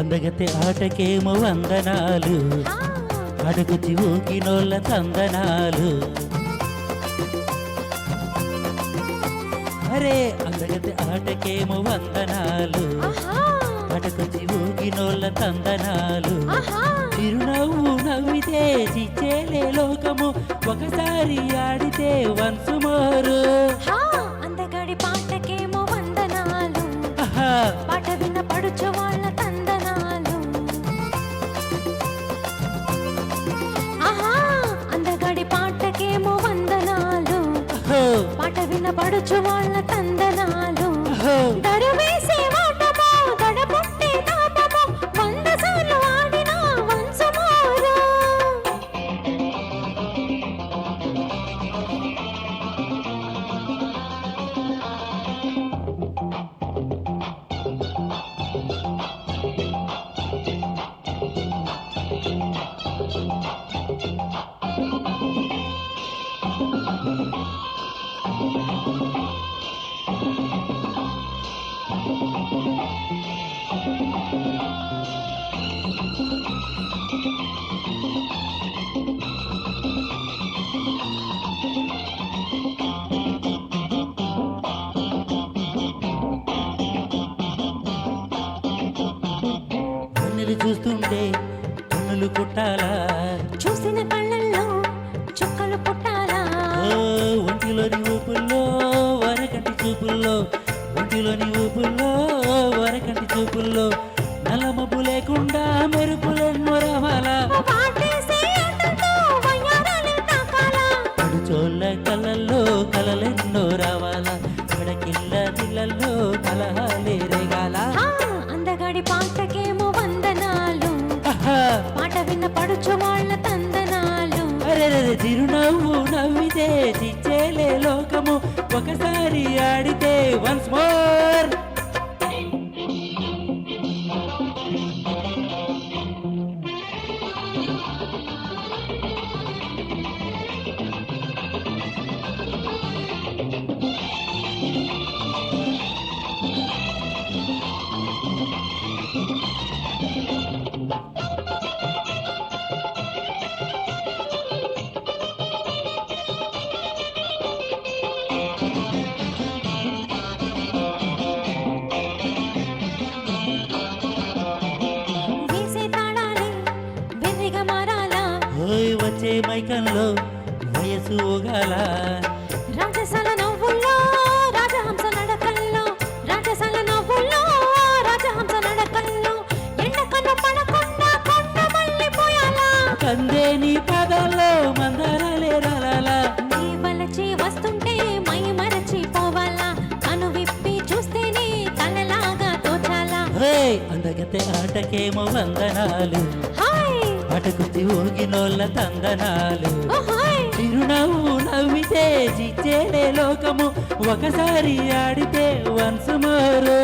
అందగతే ఆటకేమో వందనాలు, అడుగు ఊకినోళ్ళ తందనాలు. అరే అందగతే ఆటకేమో వందనాలు, అడుగు ఊకినోళ్ళ తందనాలు. చిరునవ్వు నవ్వితే చిచ్చేలే లోకము, ఒకసారి ఆడితే వన్స్ మోరు. అందగాడి పాటకేమో వందనాలు, పాట విన్న పడుచు వాళ్ళ తందనాలు. అందగాడి పాటకేమో వందనాలు, పాట విన్న పడుచు వాళ్ళ తందనాలు. దరువేసే వాటమో దడపుట్టే తాపమో, 100 సార్లు ఆడినా వన్స్ మోరు. చూస్తుంటే కన్నులు కుట్టాలా, చూసిన కళ్ళల్లో చుక్కలు పుట్టాలా. ఒంటిలోని ఊపుల్లో వరకంటి చూపుల్లో, ఒంటిలోని ఊపుల్లో వరకంటి చూపుల్లో, నల్లమబ్బు లేకుండా మెరుపులెన్నో రావాలా. పడుచోళ్ళ కళ్ళల్లో కలలెన్నో రావాలా, కడకిళ్ళ దిళ్ళల్లో కలహాలే రేగాల. అందగాడి పాటకేమో వందనాలు, పాట విన్న పడుచు వాళ్ళ తందనాలు. అరే చిరునవ్వు నవ్వితే చిచ్చేలే లోకము, ఒకసారి ఆడితే వన్స్ మోర్. వచ్చే మైకంలో వయసు ఊగాల, రాజసాల నవ్వుల్లో రాజహంస నడకల్లో, రాజసాల నవ్వుల్లో రాజహంస నడకల్లో, ఎండకన్ను పడకుండా కొండ మళ్ళీపోయాలా. కందే నీ పాదాల్లో మందారాలే రాలాలా, నీ వలచి వస్తుంటే మై మరచిపోవాలా, కను విప్పి చూస్తేనే కలలాగా తోచాలా. అందగతే ఆటకేమో వందనాలు, అటుకు ఊగినోళ్ళ తందనాలు. చిరునవ్వు నవ్వితే చిచ్చేలే లోకము, ఒకసారి ఆడితే వన్స్ మోరు.